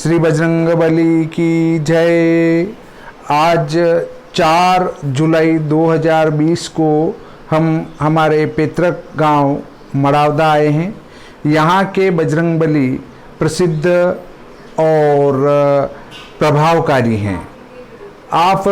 श्री बजरंगबली की जय। आज 4 जुलाई 2020 को हम हमारे पैतृक गांव मड़ावदा आए हैं। यहाँ के बजरंगबली प्रसिद्ध और प्रभावकारी हैं। आप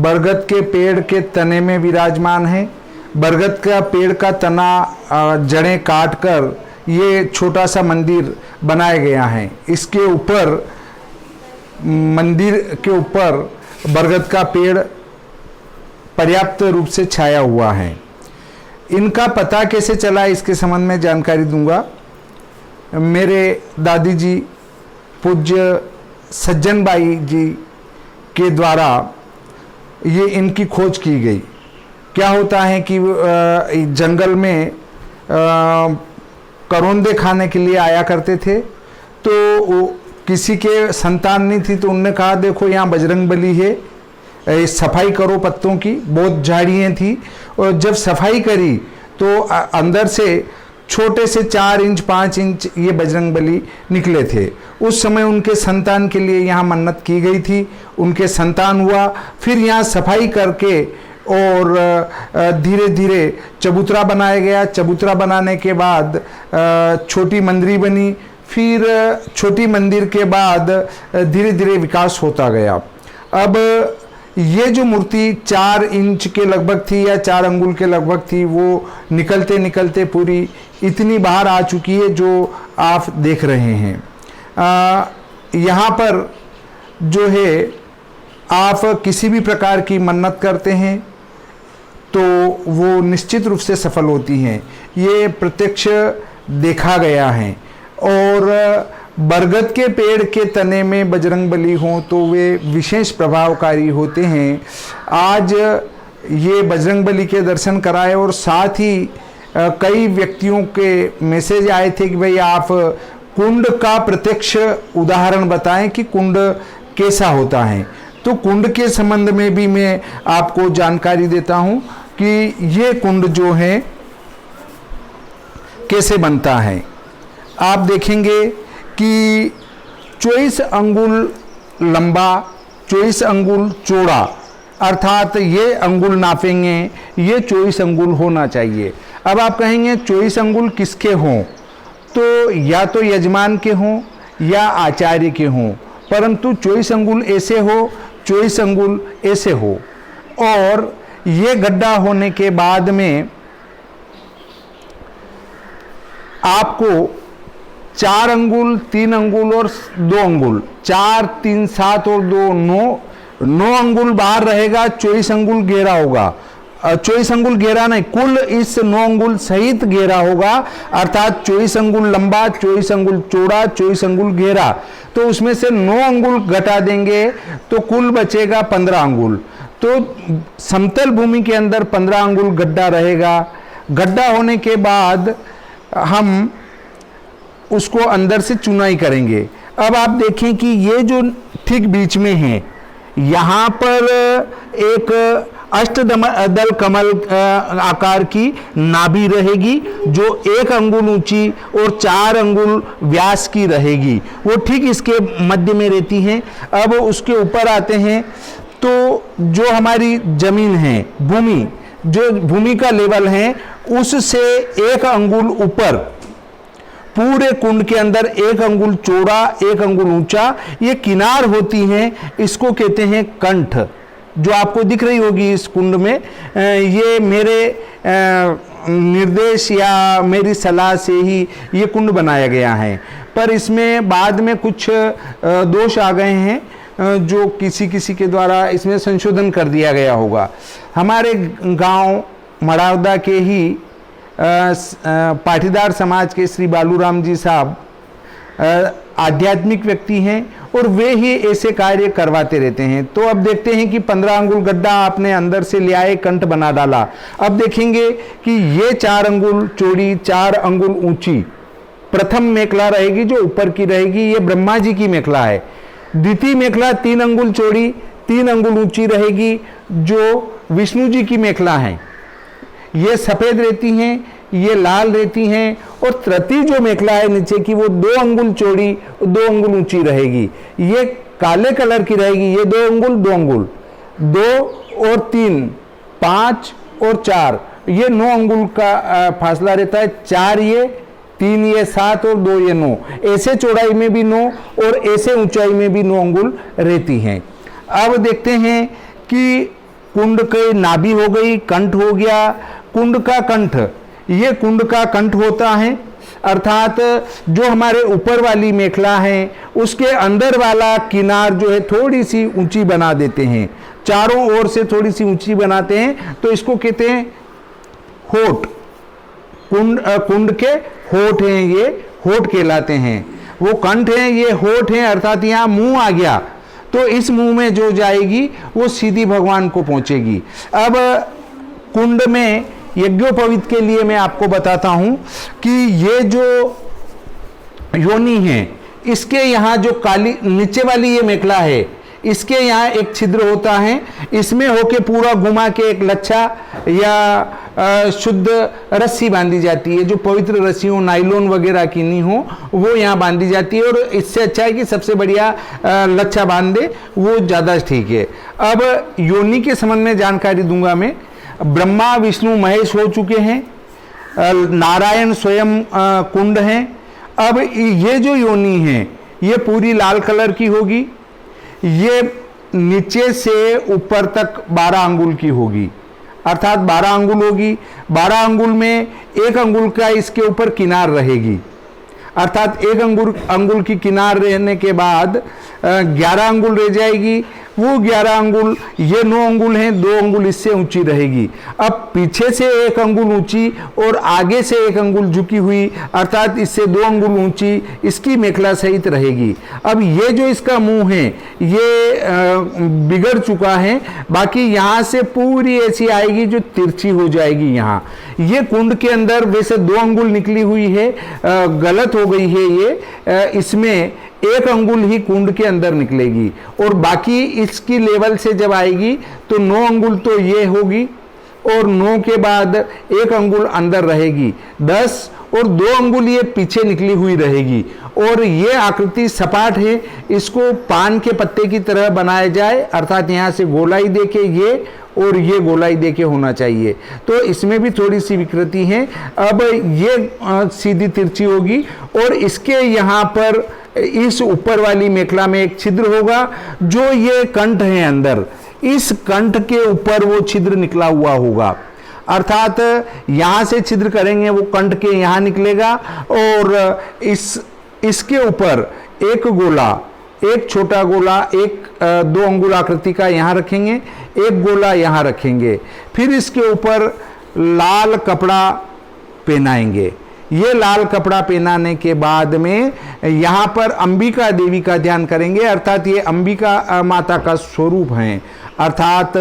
बरगद के पेड़ के तने में विराजमान हैं। बरगद का पेड़ का तना जड़ें काट कर ये छोटा सा मंदिर बनाया गया है। इसके ऊपर मंदिर के ऊपर बरगद का पेड़ पर्याप्त रूप से छाया हुआ है। इनका पता कैसे चला इसके संबंध में जानकारी दूंगा। मेरे दादी जी पूज्य सज्जन बाई जी के द्वारा ये इनकी खोज की गई। क्या होता है कि जंगल में करौंदे खाने के लिए आया करते थे, तो किसी के संतान नहीं थी, तो उनने कहा देखो यहाँ बजरंगबली है, सफाई करो पत्तों की। बहुत झाड़ियाँ थी और जब सफाई करी तो अंदर से छोटे से 4 इंच 5 इंच ये बजरंगबली निकले थे। उस समय उनके संतान के लिए यहाँ मन्नत की गई थी, उनके संतान हुआ। फिर यहाँ सफाई करके और धीरे धीरे चबूतरा बनाया गया। चबूतरा बनाने के बाद छोटी मंदिर बनी। फिर छोटी मंदिर के बाद धीरे धीरे विकास होता गया। अब ये जो मूर्ति 4 इंच के लगभग थी या 4 अंगुल के लगभग थी, वो निकलते निकलते पूरी इतनी बाहर आ चुकी है जो आप देख रहे हैं। यहाँ पर जो है आप किसी भी प्रकार की मन्नत करते हैं तो वो निश्चित रूप से सफल होती हैं। ये प्रत्यक्ष देखा गया है। और बरगद के पेड़ के तने में बजरंगबली हों तो वे विशेष प्रभावकारी होते हैं। आज ये बजरंगबली के दर्शन कराए और साथ ही कई व्यक्तियों के मैसेज आए थे कि भाई आप कुंड का प्रत्यक्ष उदाहरण बताएं कि कुंड कैसा होता है। तो कुंड के संबंध में भी मैं आपको जानकारी देता हूं कि ये कुंड जो है कैसे बनता है। आप देखेंगे कि 24 अंगुल लंबा, 24 अंगुल चौड़ा, अर्थात ये अंगुल नापेंगे, ये 24 अंगुल होना चाहिए। अब आप कहेंगे 24 अंगुल किसके हों, तो या तो यजमान के हों या आचार्य के हों, परंतु 24 अंगुल ऐसे हो, 24 अंगुल ऐसे हो। और ये गड्ढा होने के बाद में आपको 4 अंगुल, 3 अंगुल और 2 अंगुल, 4, 3, 7 और 2, 9 अंगुल बाहर रहेगा, 24 अंगुल घेरा होगा। 24 अंगुल घेरा नहीं, कुल इस 9 अंगुल सहित घेरा होगा, अर्थात 24 अंगुल लंबा, 24 अंगुल चौड़ा, 24 अंगुल घेरा। तो उसमें से 9 अंगुल घटा देंगे तो कुल बचेगा 15 अंगुल। तो समतल भूमि के अंदर 15 अंगुल गड्ढा रहेगा। गड्ढा होने के बाद हम उसको अंदर से चुनाई करेंगे। अब आप देखें कि ये जो ठीक बीच में है, यहाँ पर एक अष्टदल कमल आकार की नाभि रहेगी जो 1 अंगुल ऊंची और 4 अंगुल व्यास की रहेगी। वो ठीक इसके मध्य में रहती हैं। अब उसके ऊपर आते हैं तो जो हमारी जमीन है, भूमि, जो भूमि का लेवल है, उससे 1 अंगुल ऊपर पूरे कुंड के अंदर 1 अंगुल चौड़ा, 1 अंगुल ऊंचा ये किनार होती हैं। इसको कहते हैं कंठ, जो आपको दिख रही होगी इस कुंड में। ये मेरे निर्देश या मेरी सलाह से ही ये कुंड बनाया गया है, पर इसमें बाद में कुछ दोष आ गए हैं जो किसी के द्वारा इसमें संशोधन कर दिया गया होगा। हमारे गांव मड़ावदा के ही पाटीदार समाज के श्री बालूराम जी साहब आध्यात्मिक व्यक्ति हैं और वे ही ऐसे कार्य करवाते रहते हैं। तो अब देखते हैं कि 15 अंगुल गड्ढा आपने अंदर से ले आए, कंठ बना डाला। अब देखेंगे कि ये 4 अंगुल चौड़ी, 4 अंगुल ऊंची प्रथम मेखला रहेगी जो ऊपर की रहेगी, ये ब्रह्मा जी की मेखला है। द्वितीय मेखला 3 अंगुल चौड़ी, 3 अंगुल ऊंची रहेगी जो विष्णु जी की मेखला है। ये सफ़ेद रहती हैं, ये लाल रहती हैं, और तृतीय जो मेखला है नीचे की वो 2 अंगुल चौड़ी 2 अंगुल ऊंची रहेगी। ये काले कलर की रहेगी। ये 2 अंगुल 2 अंगुल 2 और 3 5 और 4 ये 9 अंगुल का फासला रहता है। 4 ये 3 ये 7 और 2 ये 9, ऐसे चौड़ाई में भी 9 और ऐसे ऊंचाई में भी 9 अंगुल रहती हैं। अब देखते हैं कि कुंड के नाभि हो गई, कंठ हो गया। कुंड का कंठ, ये कुंड का कंठ होता है, अर्थात जो हमारे ऊपर वाली मेखला है उसके अंदर वाला किनार जो है थोड़ी सी ऊंची बना देते हैं, चारों ओर से थोड़ी सी ऊंची बनाते हैं, तो इसको कहते हैं होठ। कुंड के होठ हैं, ये होठ कहलाते हैं। वो कंठ है, ये होठ है, अर्थात यहाँ मुंह आ गया तो इस मुंह में जो जाएगी वो सीधी भगवान को पहुंचेगी। अब कुंड में यज्ञोपवीत के लिए मैं आपको बताता हूं कि ये जो योनि है इसके यहाँ जो काली नीचे वाली ये मेखला है, इसके यहाँ एक छिद्र होता है, इसमें होके पूरा घुमा के एक लच्छा या शुद्ध रस्सी बांधी जाती है, जो पवित्र रस्सी हो, नाइलॉन वगैरह की नहीं हो, वो यहाँ बांधी जाती है। और इससे अच्छा है कि सबसे बढ़िया लच्छा बांध दे, वो ज़्यादा ठीक है। अब योनि के संबंध में जानकारी दूंगा मैं। ब्रह्मा विष्णु महेश हो चुके हैं, नारायण स्वयं कुंड हैं। अब ये जो योनि है ये पूरी लाल कलर की होगी, ये नीचे से ऊपर तक 12 अंगुल की होगी, अर्थात 12 अंगुल होगी। 12 अंगुल में 1 अंगुल का इसके ऊपर किनार रहेगी, अर्थात 1 अंगुल की किनार रहने के बाद 11 अंगुल रह जाएगी। वो 11 अंगुल, ये 9 अंगुल हैं, 2 अंगुल इससे ऊंची रहेगी। अब पीछे से 1 अंगुल ऊंची और आगे से 1 अंगुल झुकी हुई, अर्थात इससे 2 अंगुल ऊंची इसकी मेखला सहित रहेगी। अब ये जो इसका मुंह है ये बिगड़ चुका है, बाकी यहाँ से पूरी ऐसी आएगी जो तिरछी हो जाएगी। यहाँ ये कुंड के अंदर वैसे 2 अंगुल निकली हुई है, गलत हो गई है ये, इसमें 1 अंगुल ही कुंड के अंदर निकलेगी और बाकी इसकी लेवल से जब आएगी तो 9 अंगुल तो ये होगी और 9 के बाद 1 अंगुल अंदर रहेगी, 10 और 2 अंगुल ये पीछे निकली हुई रहेगी। और ये आकृति सपाट है, इसको पान के पत्ते की तरह बनाया जाए, अर्थात यहाँ से गोलाई देके ये और ये गोलाई देके होना चाहिए। तो इसमें भी थोड़ी सी विकृति है। अब ये सीधी तिरछी होगी और इसके यहाँ पर इस ऊपर वाली मेखला में एक छिद्र होगा, जो ये कंठ है अंदर, इस कंठ के ऊपर वो छिद्र निकला हुआ होगा, अर्थात यहां से छिद्र करेंगे वो कंठ के यहां निकलेगा और इसके ऊपर एक गोला, एक छोटा गोला, 2 अंगुल आकृति का यहां रखेंगे, एक गोला यहां रखेंगे, फिर इसके ऊपर लाल कपड़ा पहनाएंगे। ये लाल कपड़ा पहनाने के बाद में यहाँ पर अंबिका देवी का ध्यान करेंगे, अर्थात ये अंबिका माता का स्वरूप हैं, अर्थात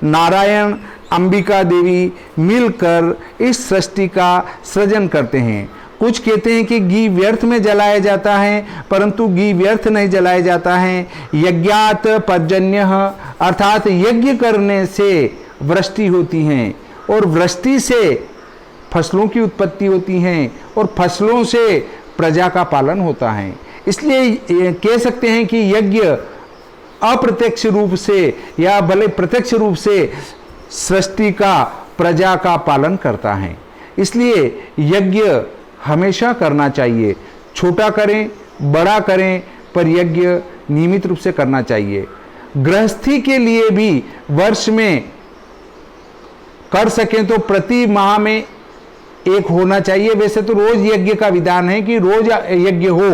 नारायण अंबिका देवी मिलकर इस सृष्टि का सृजन करते हैं। कुछ कहते हैं कि घी व्यर्थ में जलाया जाता है, परंतु घी व्यर्थ नहीं जलाया जाता है। यज्ञात पर्जन्य, अर्थात यज्ञ करने से वृष्टि होती है और वृष्टि से फसलों की उत्पत्ति होती हैं और फसलों से प्रजा का पालन होता है। इसलिए कह सकते हैं कि यज्ञ अप्रत्यक्ष रूप से या भले प्रत्यक्ष रूप से सृष्टि का, प्रजा का पालन करता है। इसलिए यज्ञ हमेशा करना चाहिए, छोटा करें बड़ा करें, पर यज्ञ नियमित रूप से करना चाहिए। गृहस्थी के लिए भी वर्ष में कर सकें तो प्रति माह में एक होना चाहिए। वैसे तो रोज यज्ञ का विधान है कि रोज यज्ञ हो,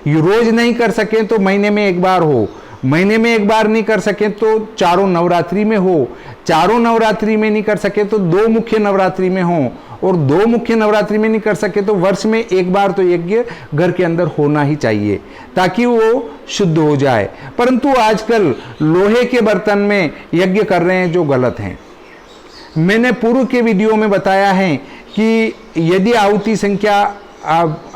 रोज नहीं कर सके तो महीने में एक बार हो, महीने में एक बार नहीं कर सके तो चारों नवरात्रि में हो, चारों नवरात्रि में नहीं कर सके तो 2 मुख्य नवरात्रि में हो, और 2 मुख्य नवरात्रि में नहीं कर सके तो वर्ष में एक बार तो यज्ञ घर के अंदर होना ही चाहिए ताकि वो शुद्ध हो जाए। परंतु आजकल लोहे के बर्तन में यज्ञ कर रहे हैं जो गलत हैं। मैंने पूर्व के वीडियो में बताया है कि यदि आहुति संख्या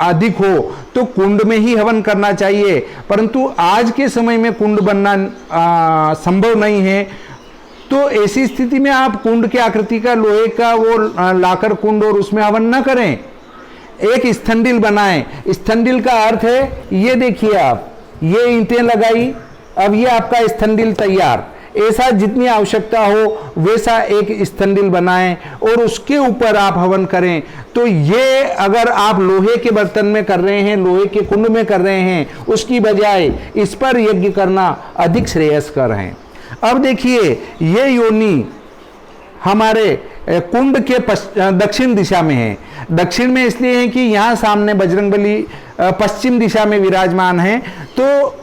अधिक हो तो कुंड में ही हवन करना चाहिए, परंतु आज के समय में कुंड बनना संभव नहीं है। तो ऐसी स्थिति में आप कुंड की आकृति का लोहे का वो लाकर कुंड और उसमें हवन न करें, एक स्थंडिल बनाएं। स्थंडिल का अर्थ है, ये देखिए आप, ये ईंटें लगाई, अब ये आपका स्थंडिल तैयार। ऐसा जितनी आवश्यकता हो वैसा एक स्थंडिल बनाएं और उसके ऊपर आप हवन करें। तो ये अगर आप लोहे के बर्तन में कर रहे हैं, लोहे के कुंड में कर रहे हैं, उसकी बजाय इस पर यज्ञ करना अधिक श्रेयस्कर है। अब देखिए, ये योनि हमारे कुंड के दक्षिण दिशा में है। दक्षिण में इसलिए है कि यहाँ सामने बजरंगबली पश्चिम दिशा में विराजमान है, तो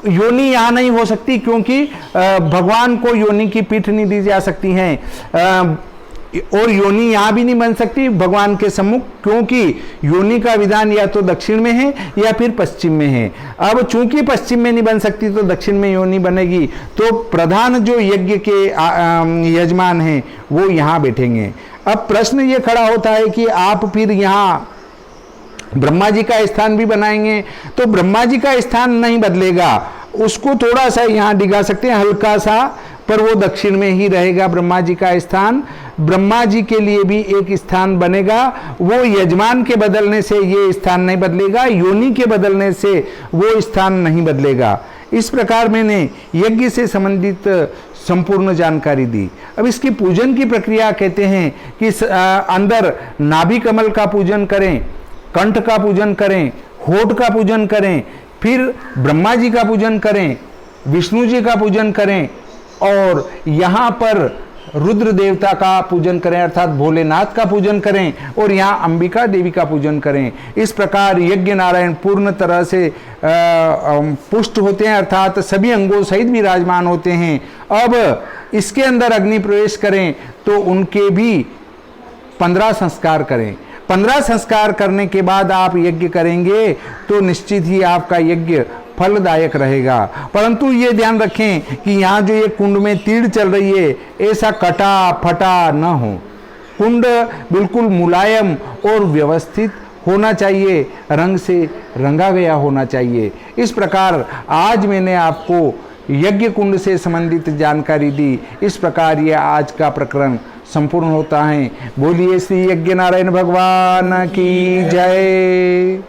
योनि यहाँ नहीं हो सकती, क्योंकि भगवान को योनि की पीठ नहीं दी जा सकती है, और योनि यहाँ भी नहीं बन सकती भगवान के सम्मुख, क्योंकि योनि का विधान या तो दक्षिण में है या फिर पश्चिम में है। अब चूंकि पश्चिम में नहीं बन सकती तो दक्षिण में योनि बनेगी, तो प्रधान जो यज्ञ के यजमान हैं वो यहाँ बैठेंगे। अब प्रश्न ये खड़ा होता है कि आप फिर यहाँ ब्रह्मा जी का स्थान भी बनाएंगे, तो ब्रह्मा जी का स्थान नहीं बदलेगा, उसको थोड़ा सा यहाँ डिगा सकते हैं, हल्का सा, पर वो दक्षिण में ही रहेगा ब्रह्मा जी का स्थान। ब्रह्मा जी के लिए भी एक स्थान बनेगा, वो यजमान के बदलने से ये स्थान नहीं बदलेगा, योनि के बदलने से वो स्थान नहीं बदलेगा। इस प्रकार मैंने यज्ञ से संबंधित संपूर्ण जानकारी दी। अब इसकी पूजन की प्रक्रिया कहते हैं कि अंदर नाभि कमल का पूजन करें, कंठ का पूजन करें, होठ का पूजन करें, फिर ब्रह्मा जी का पूजन करें, विष्णु जी का पूजन करें, और यहाँ पर रुद्र देवता का पूजन करें अर्थात भोलेनाथ का पूजन करें, और यहाँ अंबिका देवी का पूजन करें। इस प्रकार यज्ञ नारायण पूर्ण तरह से पुष्ट होते हैं, अर्थात सभी अंगों सहित विराजमान होते हैं। अब इसके अंदर अग्नि प्रवेश करें तो उनके भी 15 संस्कार करें। 15 संस्कार करने के बाद आप यज्ञ करेंगे तो निश्चित ही आपका यज्ञ फलदायक रहेगा। परंतु ये ध्यान रखें कि यहाँ जो ये कुंड में तीर चल रही है, ऐसा कटा फटा न हो। कुंड बिल्कुल मुलायम और व्यवस्थित होना चाहिए, रंग से रंगा गया होना चाहिए। इस प्रकार आज मैंने आपको यज्ञ कुंड से संबंधित जानकारी दी। इस प्रकार ये आज का प्रकरण संपूर्ण होता है। बोलिए श्री यज्ञ नारायण भगवान की जय।